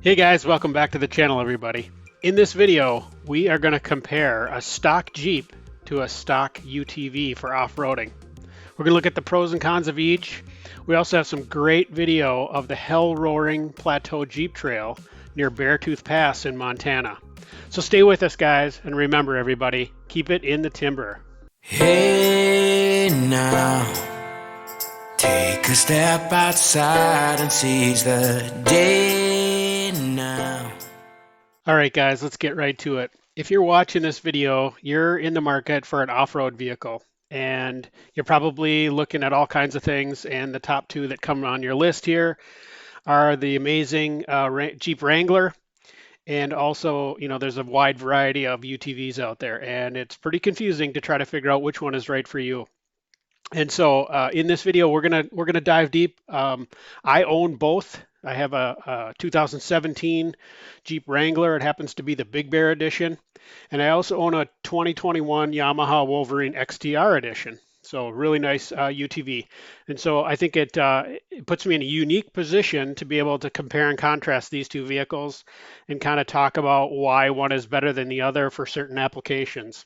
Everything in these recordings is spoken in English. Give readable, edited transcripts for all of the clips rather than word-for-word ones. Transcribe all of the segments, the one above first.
Hey guys, welcome back to the channel everybody. In this video, we are going to compare a stock Jeep to a stock UTV for off-roading. We're going to look at the pros and cons of each. We also have some great video of the Hellroaring Plateau Jeep Trail near Beartooth Pass in Montana. So stay with us guys, and remember everybody, keep it in the timber. Hey now, take a step outside and seize the day now. All right guys, let's get right to it. If you're watching this video, you're in the market for an off-road vehicle and you're probably looking at all kinds of things, and the top two that come on your list here are the amazing Jeep Wrangler, and also, there's a wide variety of UTVs out there, and it's pretty confusing to try to figure out which one is right for you. And so in this video, we're gonna dive deep. I own both. I have a 2017 Jeep Wrangler. It happens to be the Big Bear edition, and I also own a 2021 Yamaha Wolverine XTR edition. So really nice UTV. And so I think it puts me in a unique position to be able to compare and contrast these two vehicles and kind of talk about why one is better than the other for certain applications.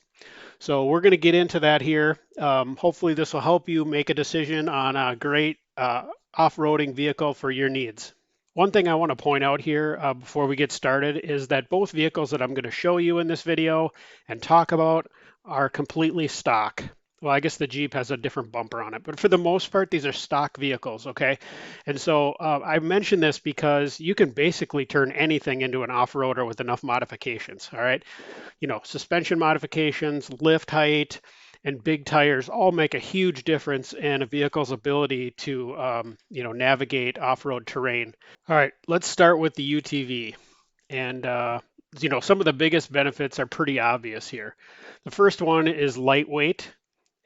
So we're going to get into that here. Hopefully this will help you make a decision on a great off-roading vehicle for your needs. One thing I want to point out here before we get started is that both vehicles that I'm going to show you in this video and talk about are completely stock. Well, I guess the Jeep has a different bumper on it, but for the most part, these are stock vehicles, okay? And so I mention this because you can basically turn anything into an off-roader with enough modifications, all right? Suspension modifications, lift height, and big tires all make a huge difference in a vehicle's ability to, navigate off-road terrain. All right, let's start with the UTV. And, some of the biggest benefits are pretty obvious here. The first one is lightweight,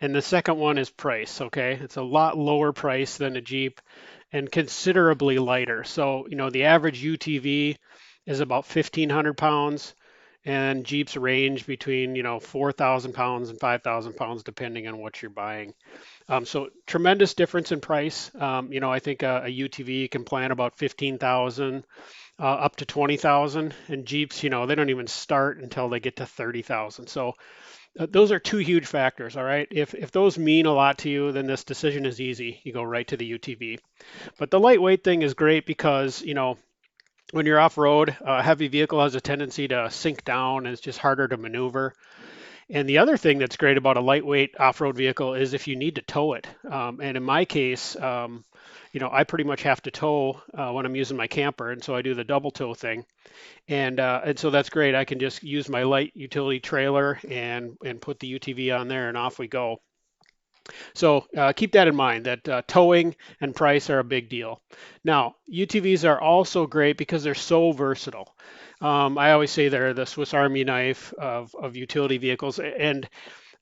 and the second one is price, okay? It's a lot lower price than a Jeep and considerably lighter. So, the average UTV is about 1,500 pounds, and Jeeps range between 4,000 pounds and 5,000 pounds depending on what you're buying. So tremendous difference in price. I think a UTV can plan about 15,000 up to 20,000, and Jeeps, they don't even start until they get to 30,000. So those are two huge factors. All right, if those mean a lot to you, then this decision is easy. You go right to the UTV. But the lightweight thing is great because when you're off-road, a heavy vehicle has a tendency to sink down and it's just harder to maneuver. And the other thing that's great about a lightweight off-road vehicle is if you need to tow it. And in my case, I pretty much have to tow when I'm using my camper, and so I do the double tow thing. And so that's great. I can just use my light utility trailer and put the UTV on there, and off we go. So keep that in mind, that towing and price are a big deal. Now, UTVs are also great because they're so versatile. I always say they're the Swiss Army knife of utility vehicles. And,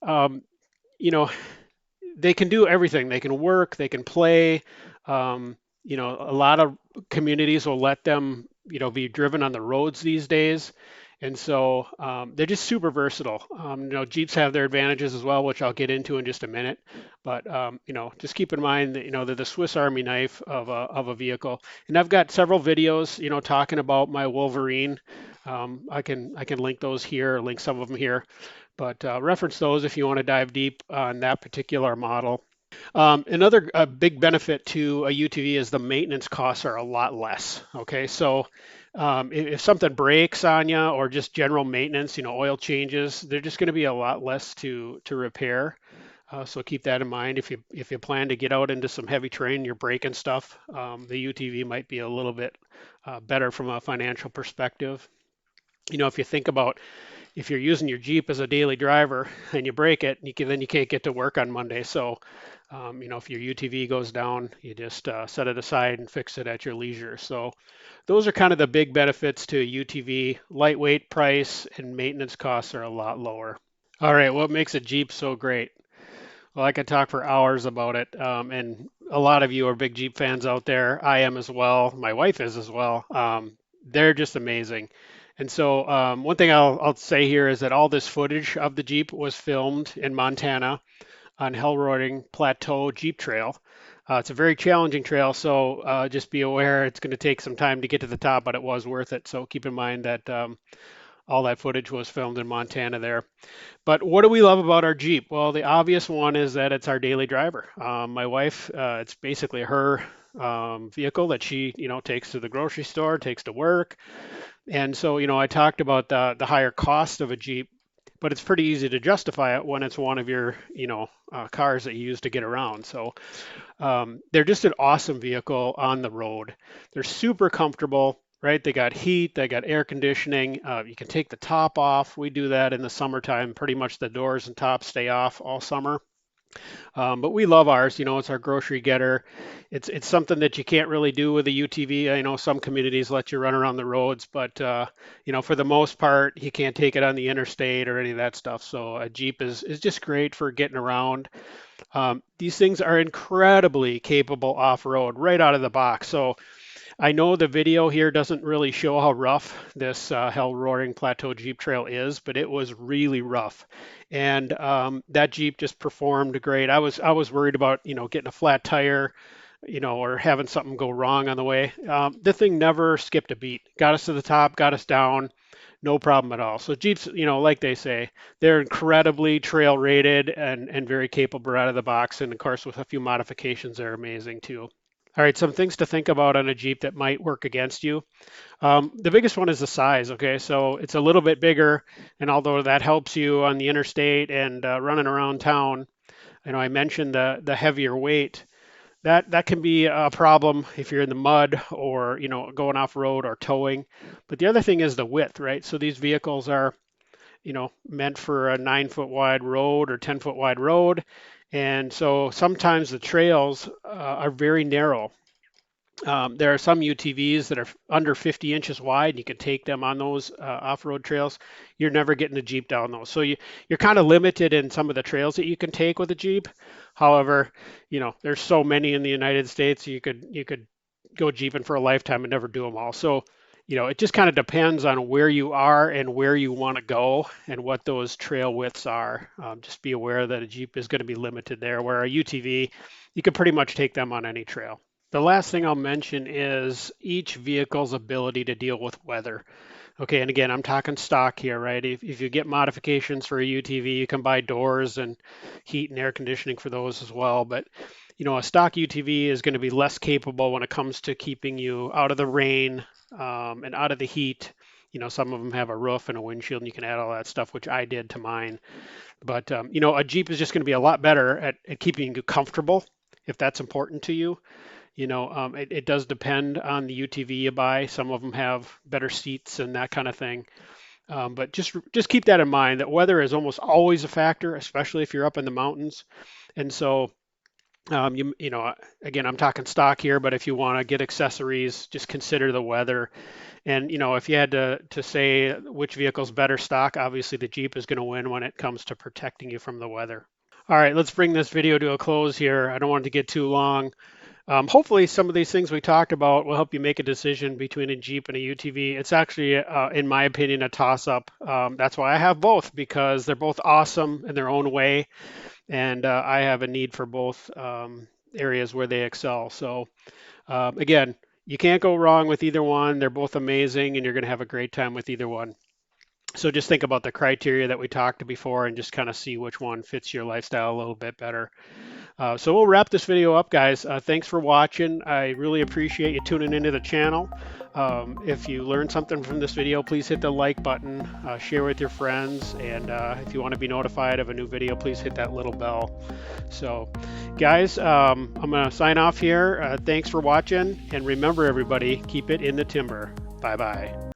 um, you know, they can do everything. They can work, they can play. A lot of communities will let them, be driven on the roads these days. And so they're just super versatile. Jeeps have their advantages as well, which I'll get into in just a minute. But just keep in mind that they're the Swiss Army knife of a vehicle. And I've got several videos, talking about my Wolverine. I can link those here, link some of them here, but reference those if you want to dive deep on that particular model. Another big benefit to a UTV is the maintenance costs are a lot less. Okay, so if something breaks on you or just general maintenance, oil changes, they're just going to be a lot less to repair. So keep that in mind. If you plan to get out into some heavy terrain, you're breaking stuff, the UTV might be a little bit better from a financial perspective. If you think about if you're using your Jeep as a daily driver and you break it, then you can't get to work on Monday. So, if your UTV goes down, you just set it aside and fix it at your leisure. So those are kind of the big benefits to a UTV. Lightweight, price, and maintenance costs are a lot lower. All right, what makes a Jeep so great? Well, I could talk for hours about it. And a lot of you are big Jeep fans out there. I am as well. My wife is as well. They're just amazing. And so one thing I'll say here is that all this footage of the Jeep was filmed in Montana on Hellroaring Plateau Jeep Trail. It's a very challenging trail, so just be aware it's going to take some time to get to the top, but it was worth it. So keep in mind that all that footage was filmed in Montana there. But what do we love about our Jeep? Well, the obvious one is that it's our daily driver. My wife, it's basically her vehicle that she, takes to the grocery store, takes to work. And so, I talked about the higher cost of a Jeep, but it's pretty easy to justify it when it's one of your, cars that you use to get around. So they're just an awesome vehicle on the road. They're super comfortable, right? They got heat, they got air conditioning. You can take the top off. We do that in the summertime. Pretty much the doors and tops stay off all summer. But we love ours. It's our grocery getter. It's something that you can't really do with a UTV. I know some communities let you run around the roads, but for the most part, you can't take it on the interstate or any of that stuff. So a Jeep is just great for getting around. These things are incredibly capable off-road right out of the box. So I know the video here doesn't really show how rough this Hellroaring Plateau Jeep Trail is, but it was really rough, and that Jeep just performed great. I was worried about getting a flat tire, or having something go wrong on the way. The thing never skipped a beat. Got us to the top, got us down, no problem at all. So Jeeps, like they say, they're incredibly trail rated and very capable out of the box, and of course with a few modifications, they're amazing too. All right, some things to think about on a Jeep that might work against you. The biggest one is the size. Okay, so it's a little bit bigger, and although that helps you on the interstate and running around town, I mentioned the heavier weight. That can be a problem if you're in the mud or going off road or towing. But the other thing is the width, right? So these vehicles are meant for a 9 foot wide road or 10 foot wide road, and so sometimes the trails are very narrow. There are some UTVs that are under 50 inches wide. You can take them on those off-road trails. You're never getting a Jeep down those. So you're kind of limited in some of the trails that you can take with a Jeep. However, there's so many in the United States, you could go Jeeping for a lifetime and never do them all. So, it just kind of depends on where you are and where you want to go and what those trail widths are. Just be aware that a Jeep is going to be limited there, where a UTV, you can pretty much take them on any trail. The last thing I'll mention is each vehicle's ability to deal with weather. Okay, and again, I'm talking stock here, right? If you get modifications for a UTV, you can buy doors and heat and air conditioning for those as well. But, a stock UTV is going to be less capable when it comes to keeping you out of the rain and out of the heat. Some of them have a roof and a windshield, and you can add all that stuff, which I did to mine. But, a Jeep is just going to be a lot better at keeping you comfortable if that's important to you. It does depend on the UTV you buy. Some of them have better seats and that kind of thing. But just keep that in mind that weather is almost always a factor, especially if you're up in the mountains. And so, again, I'm talking stock here, but if you want to get accessories, just consider the weather. And, if you had to say which vehicle's better stock, obviously the Jeep is going to win when it comes to protecting you from the weather. All right, let's bring this video to a close here. I don't want it to get too long. Hopefully some of these things we talked about will help you make a decision between a Jeep and a UTV. It's actually, in my opinion, a toss-up. That's why I have both, because they're both awesome in their own way, and I have a need for both areas where they excel. So again, you can't go wrong with either one. They're both amazing, and you're going to have a great time with either one. So just think about the criteria that we talked before and just kind of see which one fits your lifestyle a little bit better. So we'll wrap this video up, guys. Thanks for watching. I really appreciate you tuning into the channel. If you learned something from this video, please hit the like button, share with your friends, and if you want to be notified of a new video, please hit that little bell. So, guys, I'm going to sign off here. Thanks for watching, and remember, everybody, keep it in the timber. Bye-bye.